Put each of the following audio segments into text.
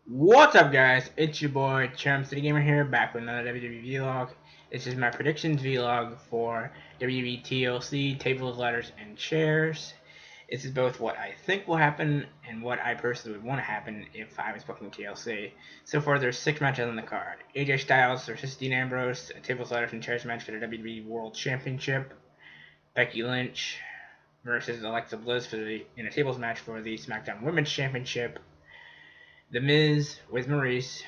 What's up, guys? It's your boy Charm City Gamer here, back with another WWE vlog. This is my predictions vlog for WWE TLC tables, ladders, and chairs. This is both what I think will happen and what I personally would want to happen if I was booking TLC. So far, there's 6 matches on the card: AJ Styles versus Dean Ambrose, a tables, ladders, and chairs match for the WWE World Championship; Becky Lynch versus Alexa Bliss in a tables match for the SmackDown Women's Championship; The Miz with Maurice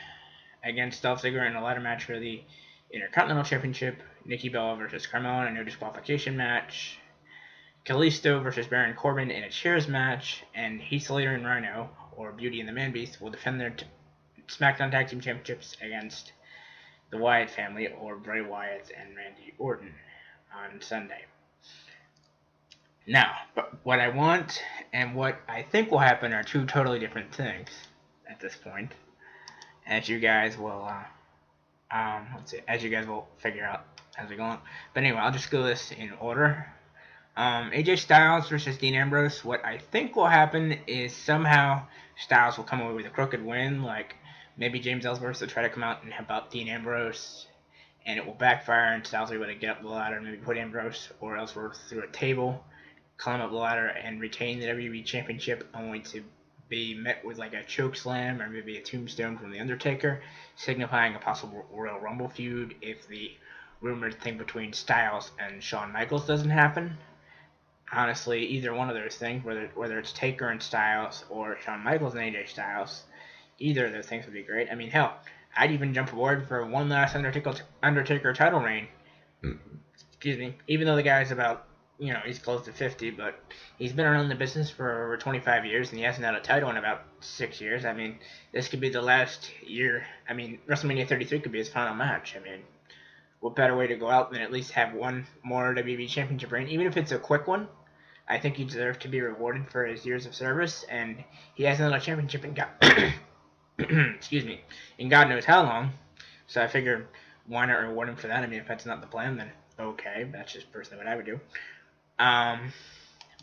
against Dolph Ziggler in a ladder match for the Intercontinental Championship; Nikki versus Carmella in a no disqualification match; Kalisto versus Baron Corbin in a chairs match; and Heath Slater and Rhino, or Beauty and the Man Beast, will defend their SmackDown Tag Team Championships against the Wyatt family, or Bray Wyatt and Randy Orton, on Sunday. Now, but what I want and what I think will happen are two totally different things at this point, as you guys will as you guys will figure out as we go on. But anyway, I'll just go this in order. AJ Styles versus Dean Ambrose. What I think will happen is somehow Styles will come away with a crooked win, like maybe James Ellsworth will try to come out and help out Dean Ambrose, and it will backfire, and Styles will be able to get up the ladder, maybe put Ambrose or Ellsworth through a table, climb up the ladder, and retain the WWE Championship, only to be met with like a choke slam or maybe a tombstone from The Undertaker, signifying a possible Royal Rumble feud if the rumored thing between Styles and Shawn Michaels doesn't happen. Honestly, either one of those things, whether it's Taker and Styles or Shawn Michaels and AJ Styles, either of those things would be great. I mean, hell, I'd even jump aboard for one last Undertaker title reign. Excuse me. Even though the guy's about, he's close to 50, but he's been around the business for over 25 years, and he hasn't had a title in about 6 years. I mean, this could be the last year. I mean, WrestleMania 33 could be his final match. I mean, what better way to go out than at least have one more WWE Championship reign, even if it's a quick one? I think he deserves to be rewarded for his years of service, and he hasn't had a championship in excuse me, in God knows how long. So I figured, why not reward him for that? I mean, if that's not the plan, then okay, that's just personally what I would do.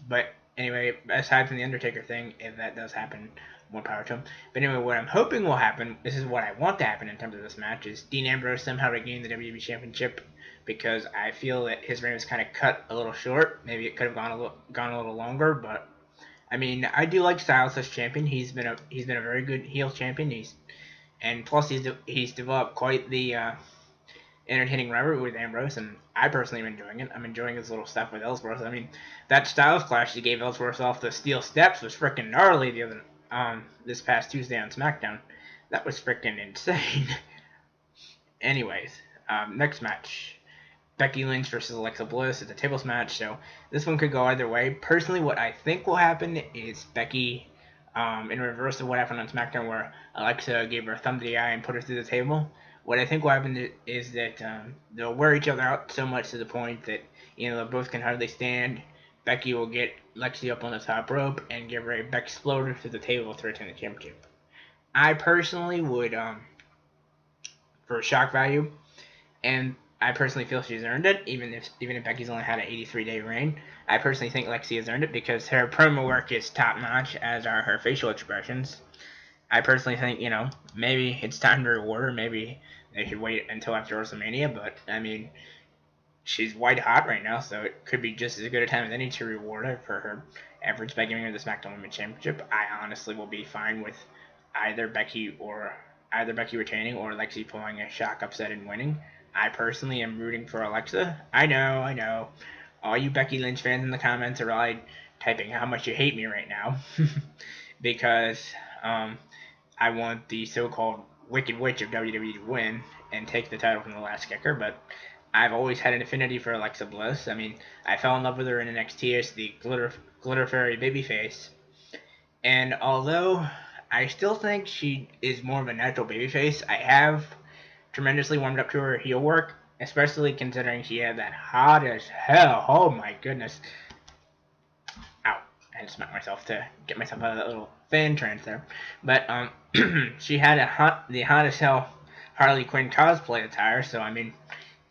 But anyway, aside from the Undertaker thing, if that does happen, more power to him. But anyway, what I'm hoping will happen, this is what I want to happen in terms of this match, is Dean Ambrose somehow regain the WWE Championship, because I feel that his reign was kind of cut a little short. Maybe it could have gone a little longer, but I mean, I do like Styles as champion. He's been a very good heel champion. Plus he's developed quite the entertaining rivalry with Ambrose, and I personally am enjoying it. I'm enjoying his little stuff with Ellsworth. I mean, that Styles clash he gave Ellsworth off the steel steps was freaking gnarly this past Tuesday on SmackDown. That was freaking insane. Anyways, next match: Becky Lynch versus Alexa Bliss. It's a tables match, so this one could go either way. Personally, what I think will happen is Becky, in reverse of what happened on SmackDown, where Alexa gave her a thumb to the eye and put her through the table. What I think will happen is that they'll wear each other out so much to the point that they both can hardly stand. Becky will get Lexi up on the top rope and give her a Beck exploder through the table to retain the championship. I personally would, for shock value, and I personally feel she's earned it, even if Becky's only had an 83-day reign. I personally think Lexi has earned it because her promo work is top-notch, as are her facial expressions. I personally think, maybe it's time to reward her. Maybe they should wait until after WrestleMania, but, I mean, she's white hot right now, so it could be just as good a time as any to reward her for her efforts by giving her the SmackDown Women's Championship. I honestly will be fine with either Becky retaining or Lexi pulling a shock upset and winning. I personally am rooting for Alexa. I know. All you Becky Lynch fans in the comments are probably typing how much you hate me right now. Because I want the so-called Wicked Witch of WWE to win and take the title from the last kicker, but I've always had an affinity for Alexa Bliss. I mean, I fell in love with her in NXT as the Glitter Fairy babyface. And although I still think she is more of a natural babyface, I have tremendously warmed up to her heel work, especially considering she had that hot as hell. Oh my goodness. Ow. I had to smack myself to get myself out of that little fan trance there. But she had the hot as hell Harley Quinn cosplay attire, so I mean,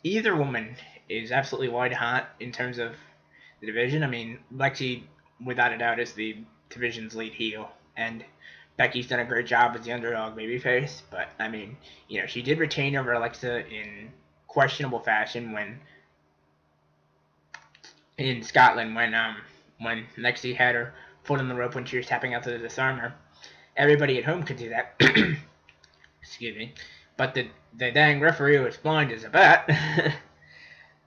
either woman is absolutely white hot in terms of the division. I mean, Lexi, without a doubt, is the division's lead heel, and Becky's done a great job as the underdog babyface, but I mean, she did retain over Alexa in questionable fashion when in Scotland when Lexi had her foot on the rope when she was tapping out to disarm her. Everybody at home could do that. Excuse me. But the dang referee was blind as a bat.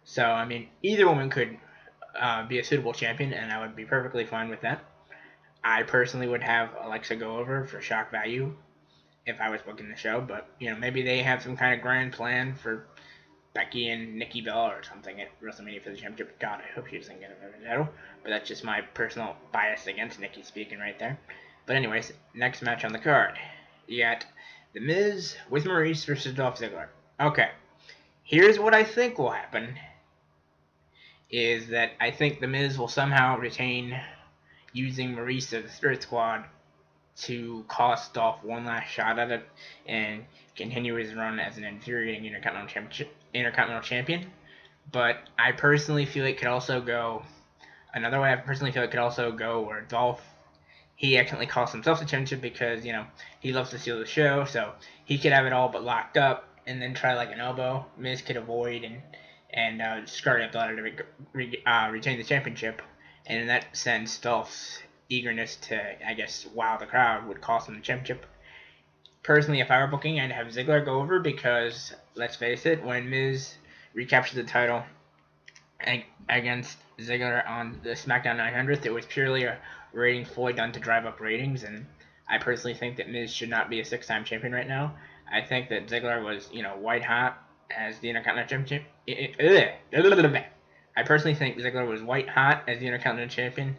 So, I mean, either woman could be a suitable champion, and I would be perfectly fine with that. I personally would have Alexa go over for shock value if I was booking the show, but, maybe they have some kind of grand plan for Becky and Nikki Bella or something at WrestleMania for the championship. God, I hope she doesn't get a title, but that's just my personal bias against Nikki speaking right there. But anyways, next match on the card. You got The Miz with Maurice versus Dolph Ziggler. Okay, here's what I think will happen. Is that I think The Miz will somehow retain using Maurice as the Spirit Squad to cost Dolph one last shot at it and continue his run as an infuriating Intercontinental Champion. But I personally feel it could also go another way. I personally feel it could also go where Dolph, he accidentally cost himself the championship because, he loves to steal the show, so he could have it all but locked up and then try like an elbow. Miz could avoid and scurry up the ladder to retain the championship. And in that sense, Dolph's eagerness to, I guess, wow the crowd would cost him the championship. Personally, if I were booking, I'd have Ziggler go over because, let's face it, when Miz recaptured the title against Ziggler on the SmackDown 900th, it was purely a rating ploy done to drive up ratings, and I personally think that Miz should not be a 6-time champion right now. I think that Ziggler was, white hot as the Intercontinental Champion. I personally think Ziggler was white hot as the Intercontinental Champion,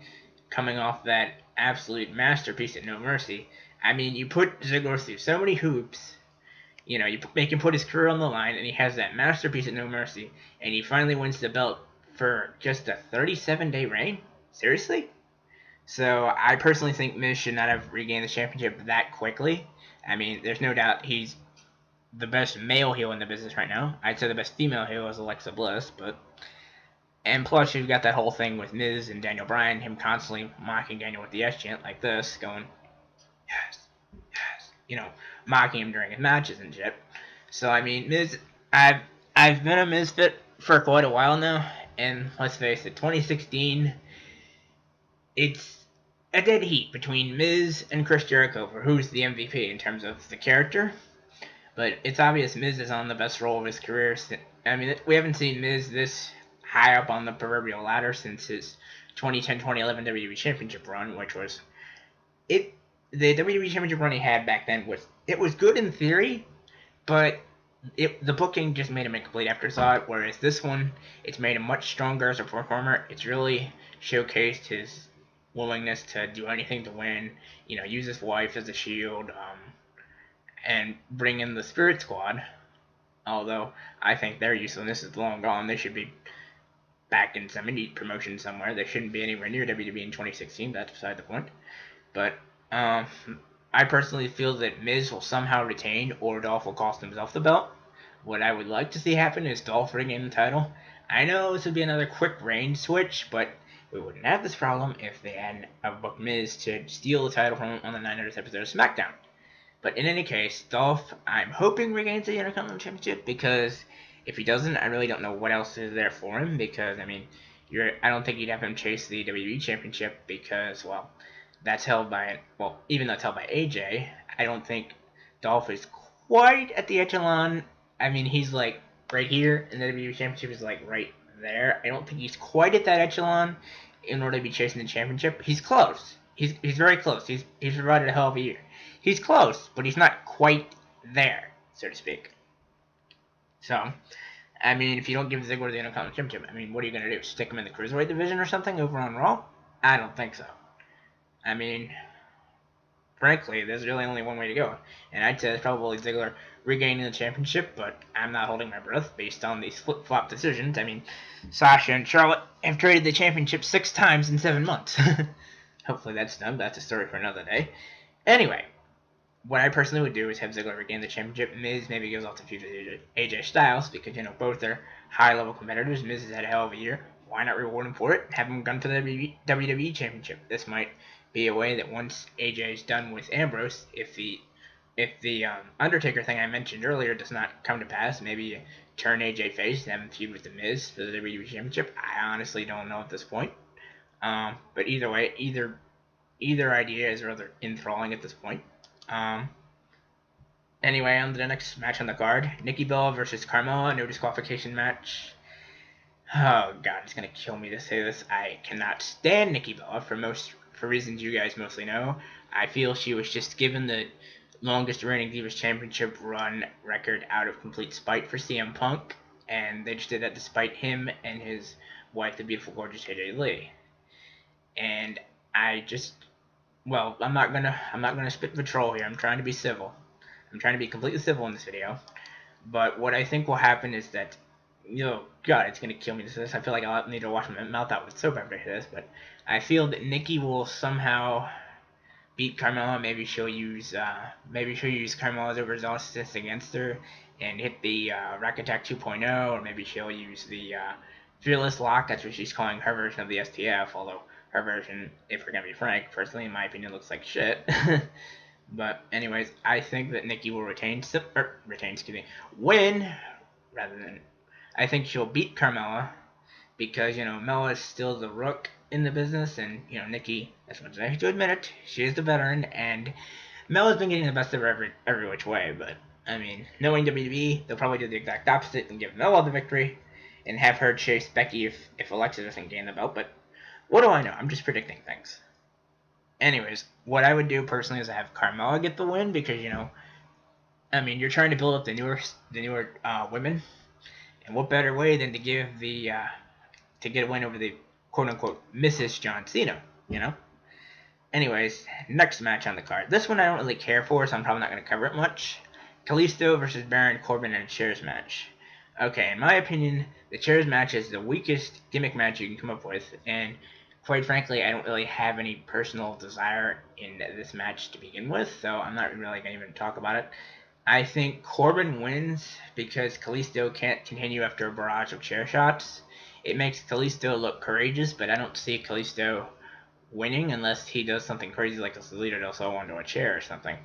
coming off that absolute masterpiece at No Mercy. I mean, you put Ziggler through so many hoops. You make him put his career on the line, and he has that masterpiece at No Mercy, and he finally wins the belt for just a 37-day reign? Seriously? So I personally think Miz should not have regained the championship that quickly. I mean, there's no doubt he's the best male heel in the business right now. I'd say the best female heel is Alexa Bliss, and plus you've got that whole thing with Miz and Daniel Bryan, him constantly mocking Daniel with the S chant like this, going, yes, yes, mocking him during his matches and shit. So I mean, Miz, I've been a Misfit for quite a while now, and let's face it, 2016, it's a dead heat between Miz and Chris Jericho for who's the MVP in terms of the character. But it's obvious Miz is on the best roll of his career. I mean, we haven't seen Miz this high up on the proverbial ladder since his 2010-2011 WWE Championship run, which was it. The WWE Championship run he had back then was good in theory, but the booking just made him a complete afterthought. Whereas this one, it's made him much stronger as a performer. It's really showcased his willingness to do anything to win. Use his wife as a shield. And bring in the Spirit Squad, although I think their usefulness is long gone. They should be back in some indie promotion somewhere. They shouldn't be anywhere near WWE in 2016. That's beside the point. But I personally feel that Miz will somehow retain, or Dolph will cost himself the belt. What I would like to see happen is Dolph regain the title. I know this would be another quick reign switch, but we wouldn't have this problem if they hadn't booked Miz to steal the title from him on the 900th episode of SmackDown. But in any case, Dolph, I'm hoping regains the Intercontinental Championship, because if he doesn't, I really don't know what else is there for him, because, I mean, I don't think you'd have him chase the WWE Championship, because, well, that's held by, even though it's held by AJ, I don't think Dolph is quite at the echelon. I mean, he's, like, right here, and the WWE Championship is, like, right there. I don't think he's quite at that echelon in order to be chasing the championship. He's close. He's very close. He's provided a hell of a year. He's close, but he's not quite there, so to speak. So, I mean, if you don't give Ziggler the Intercontinental Championship, I mean, what are you going to do? Stick him in the Cruiserweight division or something over on Raw? I don't think so. I mean, frankly, there's really only one way to go. And I'd say it's probably Ziggler regaining the championship, but I'm not holding my breath based on these flip-flop decisions. I mean, Sasha and Charlotte have traded the championship 6 times in 7 months. Hopefully that's done. That's a story for another day. Anyway, what I personally would do is have Ziggler regain the championship. Miz maybe goes off to feud with AJ Styles because, both are high-level competitors. Miz has had a hell of a year. Why not reward him for it? Have him gun for the WWE Championship. This might be a way that once AJ is done with Ambrose, if the Undertaker thing I mentioned earlier does not come to pass, maybe turn AJ face and have him feud with The Miz for the WWE Championship. I honestly don't know at this point. But either way, either idea is rather enthralling at this point. Anyway, on to the next match on the card. Nikki Bella versus Carmella, no disqualification match. Oh god, it's gonna kill me to say this. I cannot stand Nikki Bella for reasons you guys mostly know. I feel she was just given the longest reigning Divas Championship run record out of complete spite for CM Punk, and they just did that despite him and his wife, the beautiful, gorgeous AJ Lee. And I just, well, I'm not gonna spit vitriol here. I'm trying to be civil. I'm trying to be completely civil in this video. But what I think will happen is that, God, it's gonna kill me to say this. I feel like I'll need to wash my mouth out with soap after this. But I feel that Nikki will somehow beat Carmella. Maybe she'll use Carmella's overzealousness against her and hit the Rack Attack 2.0, or maybe she'll use the Fearless Lock. That's what she's calling her version of the STF. Although her version, if we're gonna be frank, personally in my opinion, looks like shit. But anyways, I think that Nikki will win rather than. I think she'll beat Carmella because Mella is still the rook in the business, and Nikki, as much as I hate to admit it, she is the veteran, and Mella's been getting the best of her every which way. But I mean, knowing WWE, they'll probably do the exact opposite and give Mella the victory, and have her chase Becky if Alexa doesn't gain the belt. But what do I know? I'm just predicting things. Anyways, what I would do personally is have Carmella get the win because I mean, you're trying to build up the newer women, and what better way than to give to get a win over the quote-unquote Mrs. John Cena, Anyways, next match on the card. This one I don't really care for, so I'm probably not going to cover it much. Kalisto versus Baron Corbin in a chairs match. Okay, in my opinion, the chairs match is the weakest gimmick match you can come up with, and quite frankly, I don't really have any personal desire in this match to begin with, so I'm not really going to even talk about it. I think Corbin wins because Kalisto can't continue after a barrage of chair shots. It makes Kalisto look courageous, but I don't see Kalisto winning unless he does something crazy like a Salida del Sol onto a chair or something.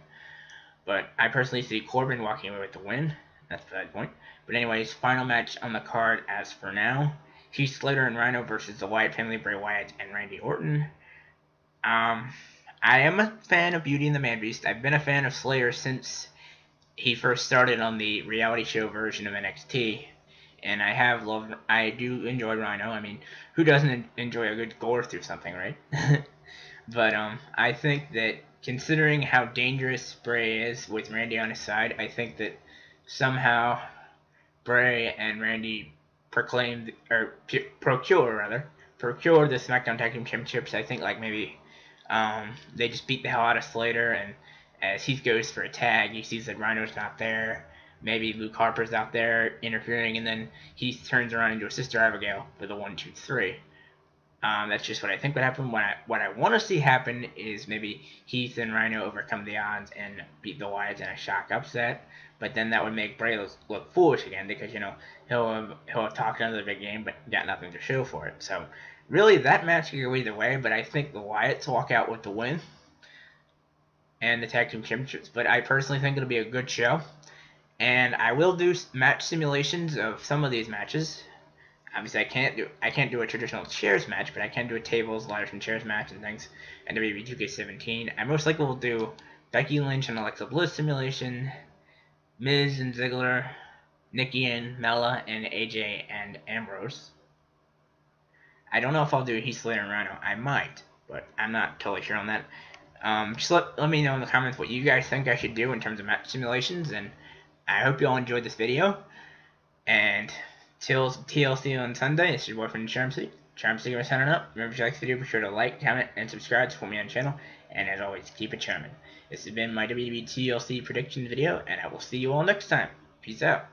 But I personally see Corbin walking away with the win. That's the point. But anyways, final match on the card as for now. Heath Slater and Rhino versus the Wyatt family, Bray Wyatt and Randy Orton. I am a fan of Beauty and the Man Beast. I've been a fan of Slater since he first started on the reality show version of NXT. And I do enjoy Rhino. I mean, who doesn't enjoy a good gore through something, right? But I think that considering how dangerous Bray is with Randy on his side, I think that somehow Bray and Randy procure the SmackDown Tag Team Championships. I think maybe they just beat the hell out of Slater, and as Heath goes for a tag, he sees that Rhino's not there. Maybe Luke Harper's out there interfering, and then Heath turns around into a Sister Abigail with a 1, 2, 3. That's just what I think would happen. What I want to see happen is maybe Heath and Rhino overcome the odds and beat the Wyatts in a shock upset. But then that would make Bray look foolish again because he'll have talked another big game but got nothing to show for it. So really, that match could go either way. But I think the Wyatts walk out with the win and the tag team championships. But I personally think it'll be a good show, and I will do match simulations of some of these matches. Obviously, I can't do a traditional chairs match, but I can do a tables, ladders, and chairs match and things. And WWE 2K17. I most likely will do Becky Lynch and Alexa Bliss simulation, Miz and Ziggler, Nikki and Mella, and AJ and Ambrose. I don't know if I'll do Heath Slater and Rhino. I might, but I'm not totally sure on that. Just let me know in the comments what you guys think I should do in terms of match simulations, and I hope you all enjoyed this video. And till TLC on Sunday, it's your boyfriend Charmsy. Charmsy signing up. Remember, if you like this video, be sure to like, comment, and subscribe to support me on the channel. And as always, keep it charming. This has been my WWE TLC Predictions video, and I will see you all next time. Peace out.